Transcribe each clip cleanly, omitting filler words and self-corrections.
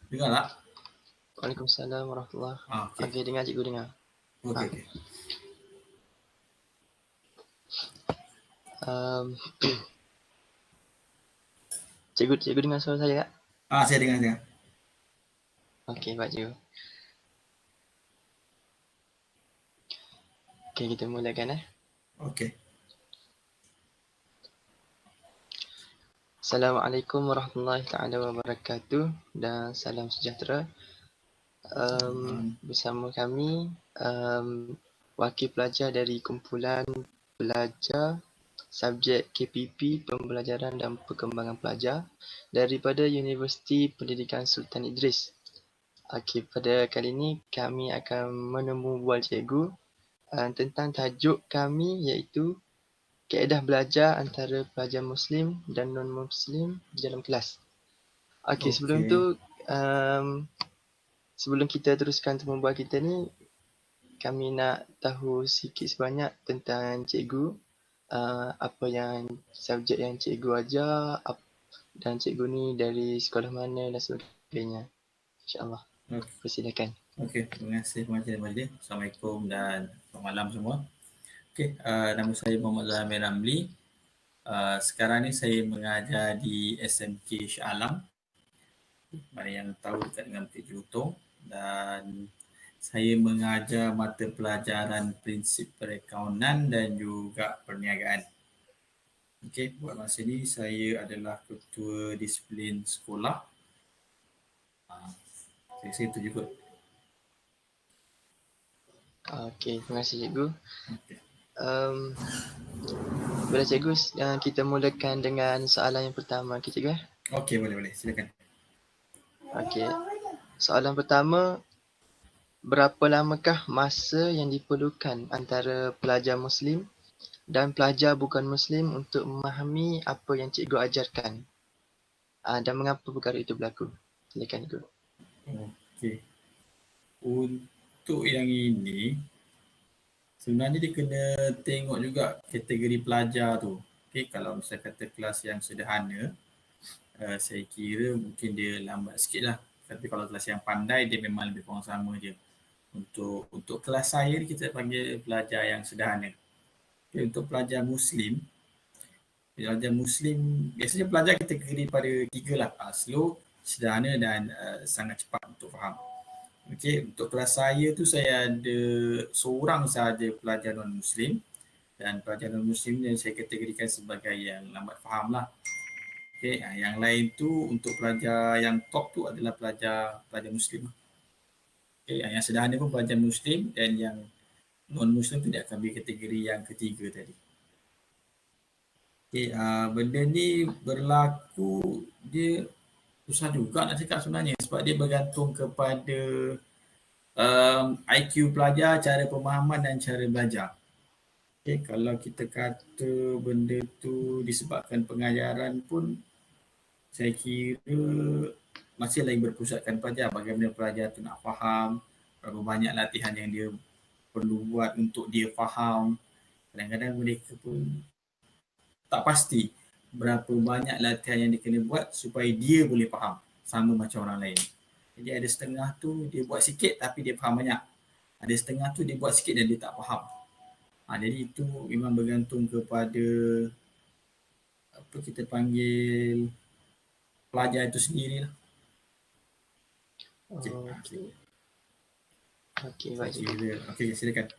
Dengar tak? Waalaikumsalam warahmatullahi. Okey. Okey, dengar cikgu dengar. Okey, okey. Um, cikgu dengar suara saya tak? Saya dengar. Okey, baik cikgu. Okey, kita mulakan Okey. Assalamualaikum warahmatullahi taala wabarakatuh dan salam sejahtera. Bersama kami wakil pelajar dari kumpulan pelajar subjek KPP Pembelajaran dan Perkembangan Pelajar daripada Universiti Pendidikan Sultan Idris. Okey, pada kali ini kami akan menemu bual cikgu tentang tajuk kami iaitu kaedah belajar antara pelajar Muslim dan non-Muslim di dalam kelas. Okey, sebelum tu sebelum kita teruskan temu bual kita ni, kami nak tahu sikit sebanyak tentang cikgu, apa yang subjek yang cikgu ajar dan cikgu ni dari sekolah mana dan sebagainya. InsyaAllah. Persilakan. Okey, terima kasih Encik Majid. Assalamualaikum dan selamat malam semua. Okey, nama saya Muhammad Zamir Ramli. Sekarang ni saya mengajar di SMK Shah Alam. Mana yang tahu dekat dengan Bukit Jelutong, dan saya mengajar mata pelajaran prinsip perakaunan dan juga perniagaan. Okey, buat masa ni saya adalah ketua disiplin sekolah. Saya rasa itu je kot. Okey, terima kasih cikgu. Okey. Boleh cikgu kita mulakan dengan soalan yang pertama. Okey cikgu Okey, boleh. Silakan. Okey. Soalan pertama, berapa lamakah masa yang diperlukan antara pelajar Muslim dan pelajar bukan Muslim untuk memahami apa yang cikgu ajarkan? Dan mengapa perkara itu berlaku? Silakan cikgu. Okey. Untuk yang ini, sebenarnya dia kena tengok juga kategori pelajar tu. Okey, kalau misalnya kata kelas yang sederhana, saya kira mungkin dia lambat sikit lah. Tapi kalau kelas yang pandai, dia memang lebih kurang sama je. Untuk kelas saya ni kita panggil pelajar yang sederhana. Okay, untuk pelajar Muslim, biasanya pelajar kategori pada tiga lah. Slow, sederhana dan sangat cepat untuk faham. Okey, untuk kelas saya tu saya ada seorang sahaja pelajar non-Muslim, dan pelajar non-Muslim ni saya kategorikan sebagai yang lambat faham lah. Okey, yang lain tu untuk pelajar yang top tu adalah pelajar Muslim. Okey, yang sederhana pun pelajar Muslim, dan yang non-Muslim tu dia akan ambil kategori yang ketiga tadi. Okey, benda ni berlaku, dia susah juga nak cakap sebenarnya sebab dia bergantung kepada IQ pelajar, cara pemahaman dan cara belajar. Okay, kalau kita kata benda tu disebabkan pengajaran pun, saya kira masih lagi berpusatkan pelajar. Bagaimana pelajar tu nak faham, berapa banyak latihan yang dia perlu buat untuk dia faham. Kadang-kadang mereka pun tak pasti berapa banyak latihan yang dia kena buat supaya dia boleh faham sama macam orang lain. Jadi ada setengah tu dia buat sikit tapi dia faham banyak. Ada setengah tu dia buat sikit dan dia tak faham. Jadi itu memang bergantung kepada apa kita panggil pelajar itu sendirilah. Okey. Okey, baik cikgu. Okey, silakan.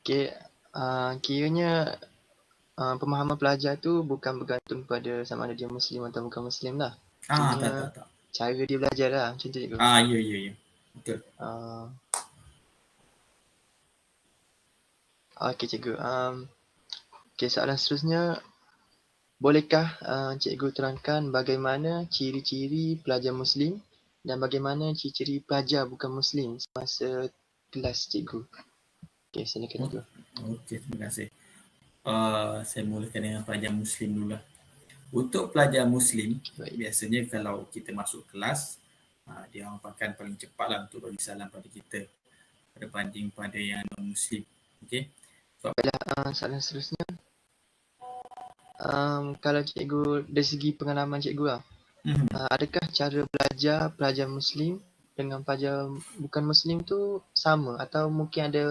Okey, kiranya pemahaman pelajar tu bukan bergantung pada sama ada dia Muslim atau bukan Muslim lah. Tak. Cara dia belajar lah, macam tu cikgu. Ya. Betul. Okey cikgu. Okey, soalan seterusnya, bolehkah cikgu terangkan bagaimana ciri-ciri pelajar Muslim dan bagaimana ciri-ciri pelajar bukan Muslim semasa kelas cikgu? Okey, silakan cikgu. Okey, terima kasih. Saya mulakan dengan pelajar Muslim dulu lah. Untuk pelajar Muslim, biasanya kalau kita masuk kelas, dia merupakan paling cepat lah untuk bagi salam pada kita berbanding pada yang non-Muslim. Okey. Soalan seterusnya, kalau cikgu dari segi pengalaman cikgu lah, Adakah cara belajar pelajar Muslim dengan pelajar bukan Muslim tu sama atau mungkin ada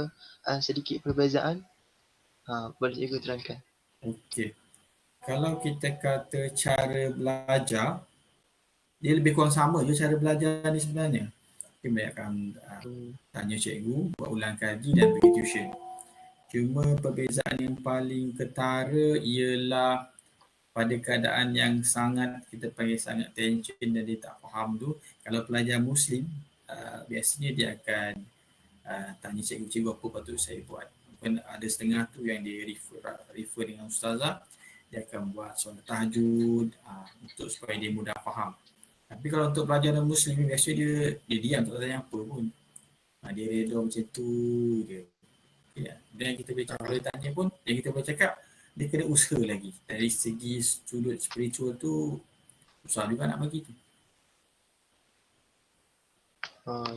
sedikit perbezaan? Boleh cikgu terangkan. Okey. Kalau kita kata cara belajar, dia lebih kurang sama je cara belajar ni sebenarnya. Kebanyakan Hmm. tanya cikgu, buat ulang kaji dan pergi tuition. Cuma perbezaan yang paling ketara ialah pada keadaan yang sangat kita panggil sangat tension dan dia tak faham tu, kalau pelajar Muslim biasanya dia akan tanya cikgu-cikgu apa patut saya buat. Mungkin ada setengah tu yang dia refer dengan ustazah, dia akan buat solat tahajud untuk supaya dia mudah faham. Tapi kalau untuk pelajar non-Muslim ni biasanya dia diam tak tanya apa pun. Dia redha macam tu je. Ya. Dan yang kita boleh tanya pun, yang kita boleh cakap, dia kena usaha lagi. Dari segi sudut spiritual tu, susah juga nak bagi tu.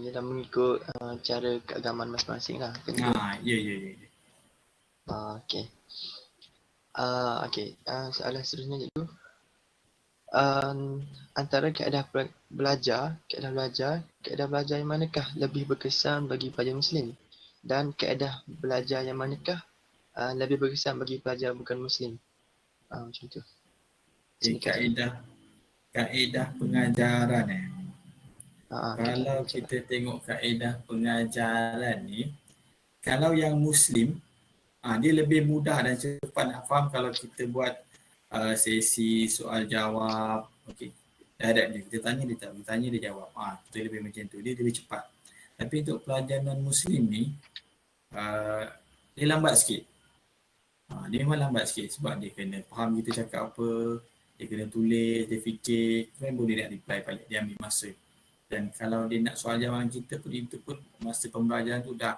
Dia dah mengikut cara keagamaan masing-masing lah kan cikgu. Ya, ya, ya. Okey. Okey. Soalan seterusnya cikgu. Antara kaedah belajar yang manakah lebih berkesan bagi pelajar Muslim? Dan kaedah belajar yang manakah lebih berkesan bagi pelajar bukan Muslim? Macam tu. Silakan cikgu. Kaedah pengajaran Kaedah Kalau belajar lah. kita tengok kaedah pengajaran ni, kalau yang Muslim, dia lebih mudah dan cepat nak faham kalau kita buat sesi soal jawab. Okey, direct je. Kita tanya dia tak, kita tanya dia jawab. Kita lebih macam tu. Dia lebih cepat. Tapi untuk pelajar non-Muslim ni, dia lambat sikit. Dia memang lambat sikit sebab dia kena faham kita cakap apa, dia kena tulis, dia fikir, kan boleh nak reply balik, dia ambil masa. Dan kalau dia nak soal jawapan kita pun, itu pun masa pembelajaran tu dah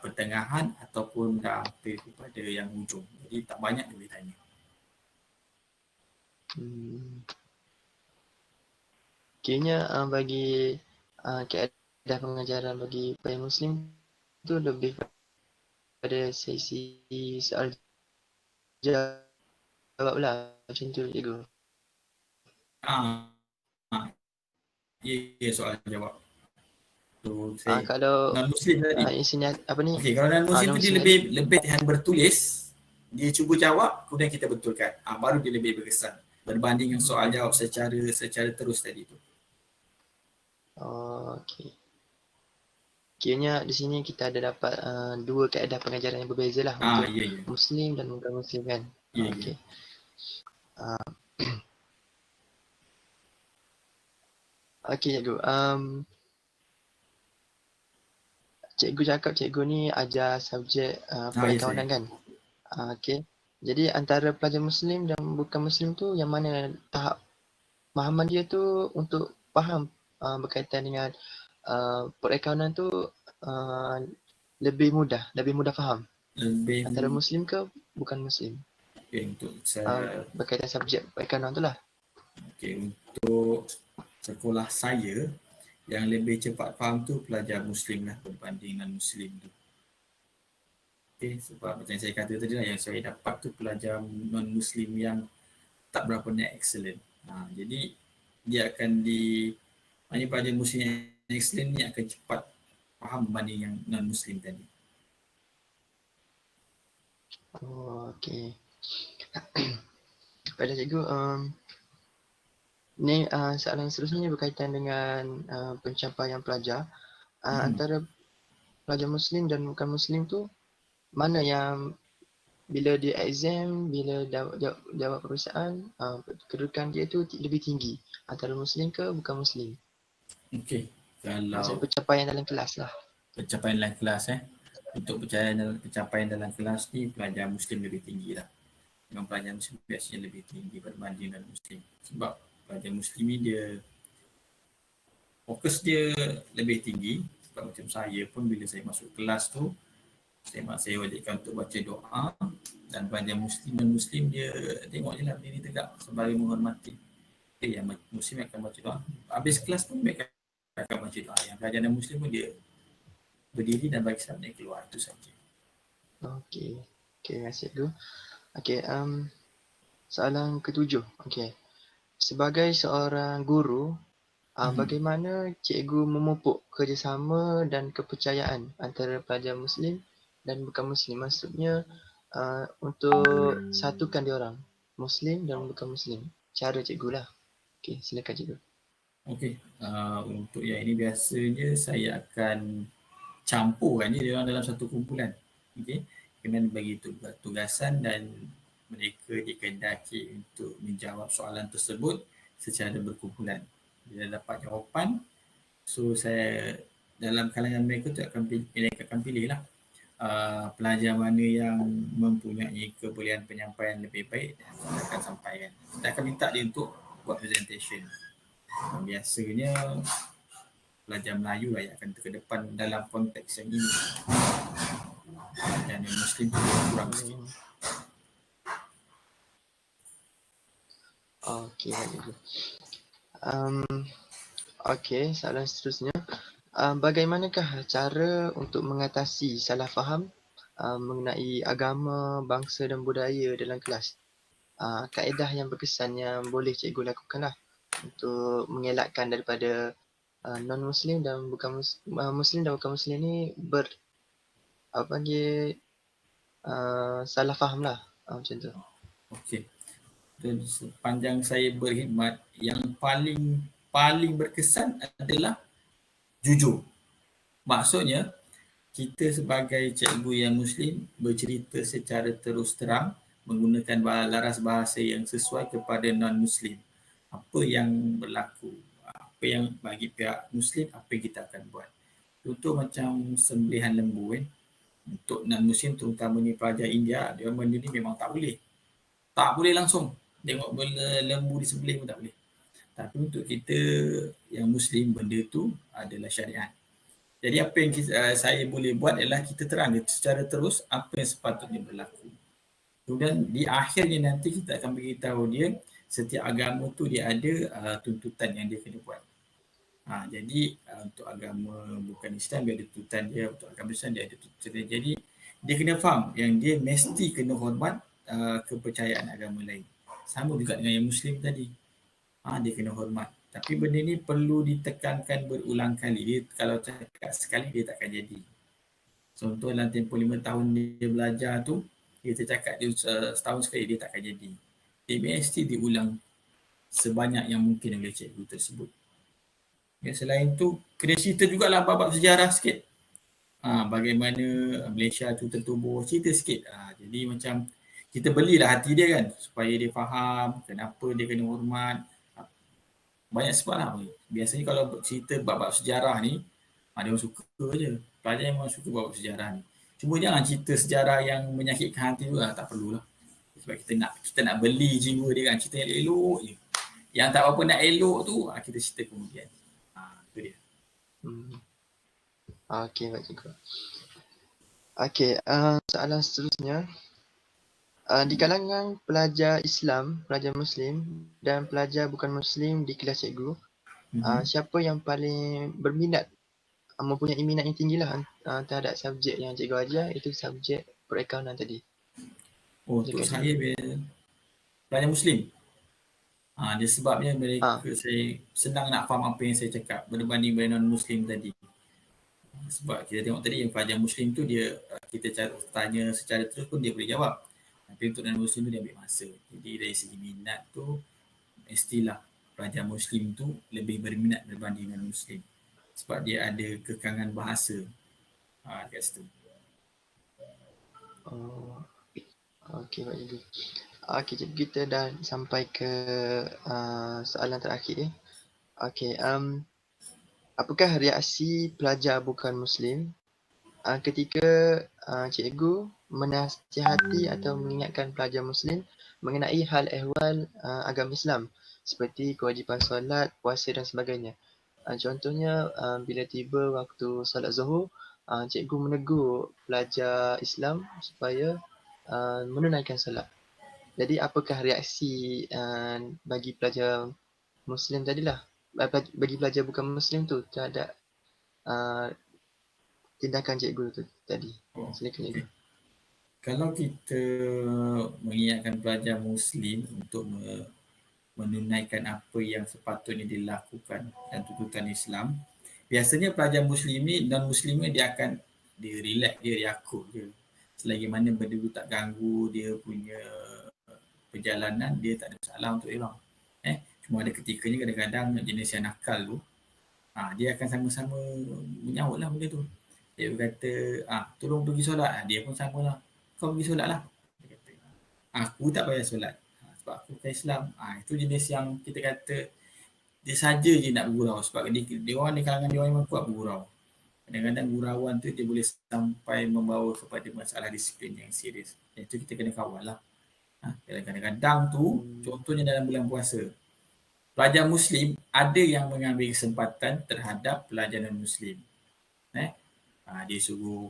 pertengahan ataupun dah hampir kepada yang hujung. Jadi tak banyak dia boleh tanya. Kiranya bagi kaedah pengajaran bagi pelajar Muslim tu lebih pada sesi soal jawab lah macam tu cikgu. Ah, ah, ya, soal jawab. So, saya Kalau non-Muslim tadi. insinyat apa ni? Okey, kalau non-Muslim tu dia Non-Muslim tadi. lebih latihan bertulis, dia cuba jawab, kemudian kita betulkan. Baru dia lebih berkesan berbanding dengan soal jawab secara terus tadi tu. Okey. Kiranya di sini kita ada dapat dua kaedah pengajaran yang berbeza lah untuk Ya, ya. Muslim dan bukan Muslim kan. Ya, Okey. Okey cikgu. Cikgu cakap cikgu ni ajar subjek Ya, saya. perakawanan kan. Okey. Jadi antara pelajar Muslim dan bukan Muslim tu yang mana tahap pemahaman dia tu untuk faham berkaitan dengan perakawanan tu lebih mudah faham. Lebih Antara Muslim ke bukan Muslim? untuk saya. Berkaitan subjek perakawanan tu lah. Okey, untuk sekolah saya yang lebih cepat faham tu pelajar Muslim lah berbanding non-Muslim tu. Okey, sebab macam saya kata tadi lah, yang saya dapat tu pelajar non-Muslim yang tak berapa nak excellent. Jadi dia akan maknanya pelajar Muslim yang excellent ni akan cepat faham berbanding yang non-Muslim tadi. Okey. Pada cikgu, ni soalan seterusnya berkaitan dengan pencapaian pelajar. Antara pelajar Muslim dan bukan Muslim tu, mana yang bila dia exam, bila jawab peperiksaan, kedudukan dia tu lebih tinggi? Antara Muslim ke bukan Muslim? Okey, Maksudnya kalau pencapaian dalam kelas lah. pencapaian dalam kelas pencapaian dalam kelas ni pelajar Muslim lebih tinggi lah. Memang pelajar Muslim biasanya lebih tinggi berbanding non Muslim. Sebab pelajar Muslim ni dia fokus dia lebih tinggi. Sebab macam saya pun bila saya masuk kelas tu, saya wajibkan untuk baca doa, dan pelajar Muslim dan Muslim dia tengok je lah berdiri tegak sebagai menghormati. Yang Muslim akan baca doa. Habis kelas pun mereka akan baca doa. Yang pelajar non Muslim pun dia berdiri dan bagi salam dan keluar. Itu saja. Okey. Okey, terima kasih cikgu. Okey, soalan ketujuh. Okey. sebagai seorang guru, bagaimana cikgu memupuk kerjasama dan kepercayaan antara pelajar Muslim dan bukan Muslim? Maksudnya untuk satukan diorang, Muslim dan bukan Muslim. Cara cikgu lah. Okey, silakan cikgu. Okey, untuk yang ini biasanya saya akan campurkan dia orang dalam satu kumpulan. Okey, kena bagi tugasan dan mereka dikehendaki untuk menjawab soalan tersebut secara berkumpulan. Bila dapat jawapan, so saya dalam kalangan mereka tu akan pilih lah pelajar mana yang mempunyai kebolehan penyampaian lebih baik dan kita akan sampaikan. Kita akan minta dia untuk buat presentation. Biasanya pelajar Melayu lah yang akan terkedepan dalam konteks yang ini. Dan yang Muslim tu kurang sikit. Okey, baik cikgu. Okey, soalan seterusnya. Bagaimanakah cara untuk mengatasi salah faham mengenai agama, bangsa dan budaya dalam kelas? Kaedah yang berkesan yang boleh cikgu lakukan lah untuk mengelakkan daripada non-Muslim dan bukan Muslim dan bukan Muslim ni apa panggil salah faham lah, macam tu. Okey. Dan sepanjang saya berkhidmat, yang paling berkesan adalah jujur. Maksudnya, kita sebagai cikgu yang Muslim bercerita secara terus terang menggunakan laras bahasa yang sesuai kepada non-Muslim. Apa yang berlaku, apa yang bagi pihak Muslim, apa yang kita akan buat. Contoh macam sembelihan lembu kan. Untuk non-Muslim terutamanya pelajar India, dia benda ni memang tak boleh. Tak boleh langsung. Tengok lembu disembelih pun tak boleh. Tapi untuk kita yang Muslim, benda tu adalah syariat. Jadi apa yang saya boleh buat ialah kita terang secara terus apa yang sepatutnya berlaku. Kemudian di akhirnya nanti kita akan beritahu dia setiap agama tu dia ada tuntutan yang dia kena buat. Jadi untuk agama bukan Islam dia ada tuntutan dia, untuk agama Islam dia ada tuntutan dia. Jadi dia kena faham yang dia mesti kena hormat kepercayaan agama lain. Sama juga dengan yang Muslim tadi. Dia kena hormat. Tapi benda ni perlu ditekankan berulang kali. Dia kalau cakap sekali dia takkan jadi. Contoh dalam tempoh 5 tahun dia belajar tu, dia tercakap dia setahun sekali dia takkan jadi. Dia mesti diulang sebanyak yang mungkin oleh cikgu tersebut. Ya, selain tu, kena cerita jugalah bab-bab sejarah sikit. Bagaimana Malaysia tu tertubuh, cerita sikit. Jadi macam kita belilah hati dia kan supaya dia faham kenapa dia kena hormat. Banyak sebab lah. Biasanya kalau cerita bab-bab sejarah ni, dia orang suka je. Pelajar memang suka bab sejarah ni. Cuma jangan cerita sejarah yang menyakitkan hati tu lah. Tak perlulah. Sebab kita nak beli jiwa dia kan. Cerita yang elok je. Yang tak apa nak elok tu, kita cerita kemudian. Itu dia. Okey, baik cikgu. Okey, soalan seterusnya. Di kalangan pelajar Islam, pelajar Muslim dan pelajar bukan Muslim di kelas cikgu, siapa yang paling berminat, mempunyai minat yang tinggi lah terhadap subjek yang cikgu ajar, itu subjek perakaunan tadi. Untuk saya pelajar Muslim. Dia sebabnya mereka saya senang nak faham apa yang saya cakap berbanding dengan non-Muslim tadi. Sebab kita tengok tadi yang pelajar Muslim tu dia kita tanya secara terus pun dia boleh jawab. Tapi untuk non-Muslim tu dia ambil masa. Jadi dari segi minat tu mestilah pelajar Muslim tu lebih berminat berbanding non-Muslim. Sebab dia ada kekangan bahasa dekat situ. Okey, baik cikgu. Okey, cikgu, kita dah sampai ke soalan terakhir. Okey, apakah reaksi pelajar bukan Muslim ketika cikgu menasihati atau mengingatkan pelajar Muslim mengenai hal ehwal agama Islam seperti kewajipan solat, puasa dan sebagainya. Contohnya bila tiba waktu solat Zuhur, cikgu menegur pelajar Islam supaya menunaikan solat. Jadi apakah reaksi bagi pelajar Muslim tadilah, bagi pelajar bukan Muslim tu terhadap tindakan cikgu tu tadi? Silakan cikgu. Kalau kita mengingatkan pelajar Muslim untuk menunaikan apa yang sepatutnya dilakukan dan tuntutan Islam. Biasanya pelajar Muslim ni, non-Muslim ni dia akan dia relax, dia akut je. Selagi mana benda tu tak ganggu dia punya perjalanan, dia tak ada masalah untuk dia orang. Cuma ada ketikanya kadang-kadang jenis yang nakal tu, dia akan sama-sama menyahut lah benda tu. Dia berkata, tolong pergi solat. Dia pun sama lah. Kau pergi solat lah. Dia kata, aku tak payah solat. Sebab aku bukan Islam. Itu jenis yang kita kata, dia saja je nak bergurau. Sebab dia orang di kalangan dia orang memang kuat bergurau. Kadang-kadang gurauan tu dia boleh sampai membawa kepada masalah disiplin yang serius. Itu kita kena kawal lah. Kadang-kadang tu, contohnya dalam bulan puasa, pelajar Muslim ada yang mengambil kesempatan terhadap pelajar non-Muslim. Dia suruh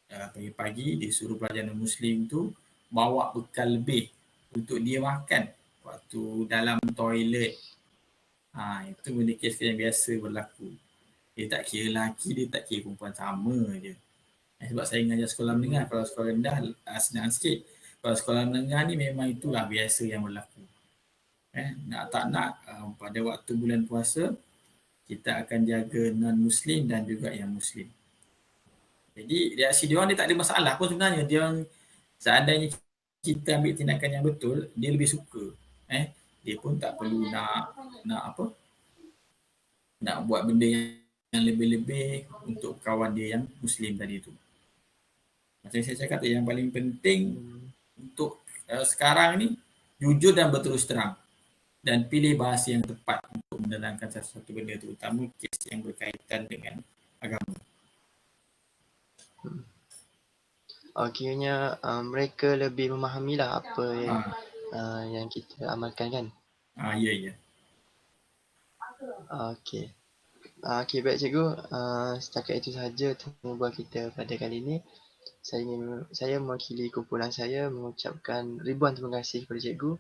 pagi-pagi, dia suruh pelajar non-Muslim tu bawa bekal lebih untuk dia makan waktu dalam toilet. Itu benda kes yang biasa berlaku. Dia tak kira lelaki, dia tak kira perempuan, sama je. Sebab saya mengajar sekolah menengah, kalau sekolah rendah senang sikit. Kalau sekolah menengah ni memang itulah biasa yang berlaku. Nak tak nak, pada waktu bulan puasa, kita akan jaga non-Muslim dan juga yang Muslim. Jadi reaksi dia orang dia tak ada masalah pun sebenarnya. Dia orang seandainya kita ambil tindakan yang betul, dia lebih suka. Dia pun tak perlu nak apa? Nak buat benda yang lebih-lebih untuk kawan dia yang Muslim tadi tu. Macam saya cakap tu, yang paling penting untuk sekarang ni, jujur dan berterus terang. Dan pilih bahasa yang tepat untuk menerangkan sesuatu benda, terutama kes yang berkaitan dengan agama. Kiranya mereka lebih memahamilah apa yang kita amalkan kan? Ya. Okey. Okey, baik cikgu. Setakat itu sahaja temu bual kita pada kali ini. Saya mewakili kumpulan saya mengucapkan ribuan terima kasih kepada cikgu.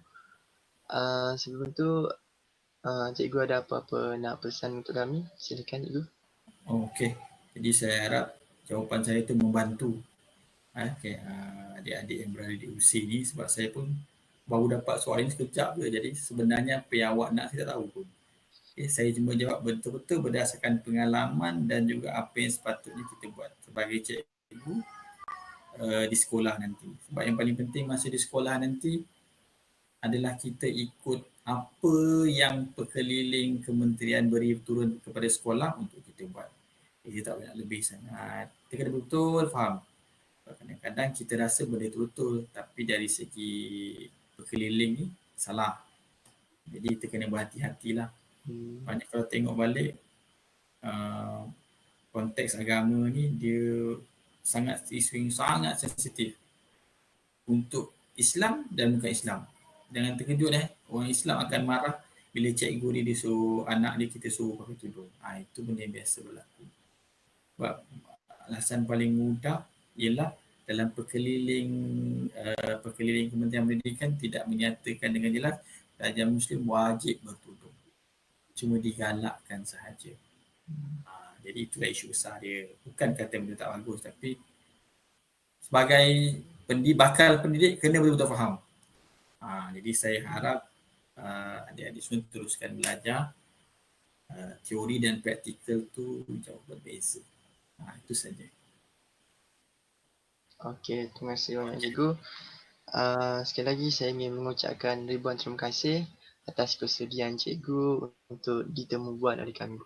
Sebelum tu, cikgu ada apa-apa nak pesan untuk kami? Silakan cikgu. Okey. Jadi saya harap jawapan saya itu membantu adik-adik yang berada di usia ni, sebab saya pun baru dapat soalan ini sekejap je. Jadi sebenarnya apa yang awak nak saya tak tahu pun. Saya cuma jawab betul-betul berdasarkan pengalaman dan juga apa yang sepatutnya kita buat sebagai cikgu di sekolah nanti. Sebab yang paling penting masa di sekolah nanti adalah kita ikut apa yang pekeliling kementerian beri turun kepada sekolah untuk kita buat. Kita tak banyak lebih sangat. Kita kena betul faham. Kadang-kadang kita rasa benda itu betul, tapi dari segi pekeliling ni salah. Jadi kita kena berhati-hatilah. Banyak kalau tengok balik konteks agama ni, dia sangat isu yang sangat sensitif untuk Islam dan bukan Islam. Jangan terkejut orang Islam akan marah bila cikgu ni dia suruh anak dia kita suruh pakai tudung. Itu benda yang biasa berlaku. Sebab alasan paling mudah ialah dalam pekeliling Kementerian Pendidikan tidak menyatakan dengan jelas pelajar Muslim wajib bertudung. Cuma digalakkan sahaja. Jadi itulah isu besar dia. Bukan kata benda tak bagus, tapi sebagai bakal pendidik kena betul-betul faham. Jadi saya harap adik-adik semua teruskan belajar. Teori dan praktikal tu jauh berbeza. Itu saja. Okey, terima kasih banyak cikgu. Sekali lagi saya ingin mengucapkan ribuan terima kasih atas kesediaan cikgu untuk ditemu buat oleh kami.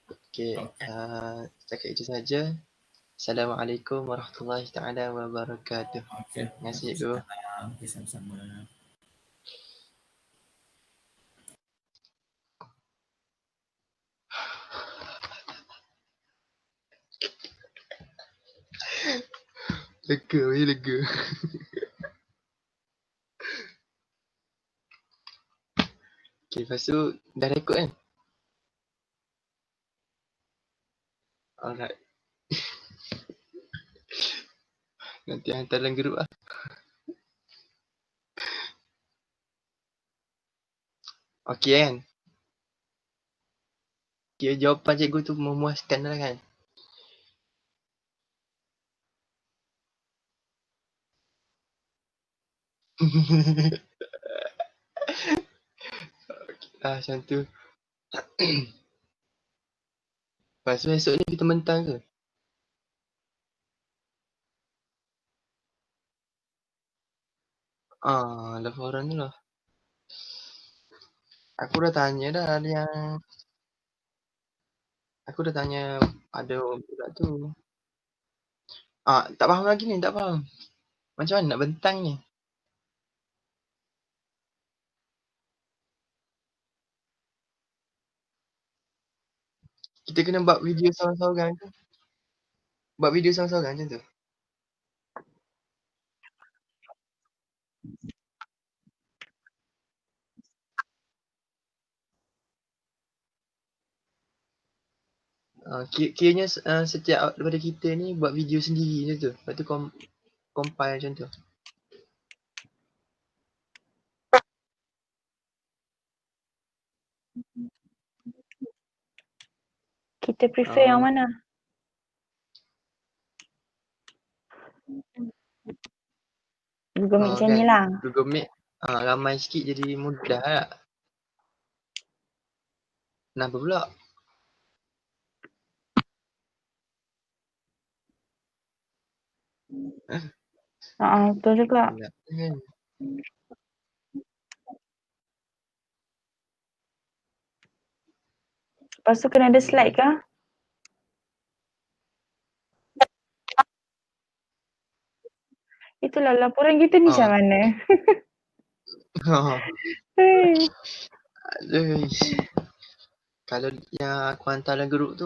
Okey, setakat itu saja. Assalamualaikum warahmatullahi taala wabarakatuh. Terima kasih cikgu. Okey, sama-sama. Lega. Okey, lepas tu dah rekod kan? Alright. Nanti hantar dalam grup lah. Okey kan? Kira jawapan cikgu tu memuaskan lah kan? Macam tu. Lepas tu esok ni kita mentang ke? Laporan tu lah. Aku dah tanya dah ada yang Aku dah tanya ada pula tu. Tak faham lagi ni, tak faham. Macam mana nak bentang ni? Kita kena buat video seorang-seorang ke? Buat video seorang-seorang macam tu? Kiranya setiap daripada kita ni buat video sendiri macam tu. Lepas tu compile macam tu. Kita prefer yang mana? Google Meet macam Kan, ni lah. Google Meet ramai sikit jadi mudah lah. Kenapa pula? Betul juga. Kan? Lepas tu kena ada slide kah? Itulah laporan kita ni macam mana? Aduh. Kalau yang aku hantar dalam grup tu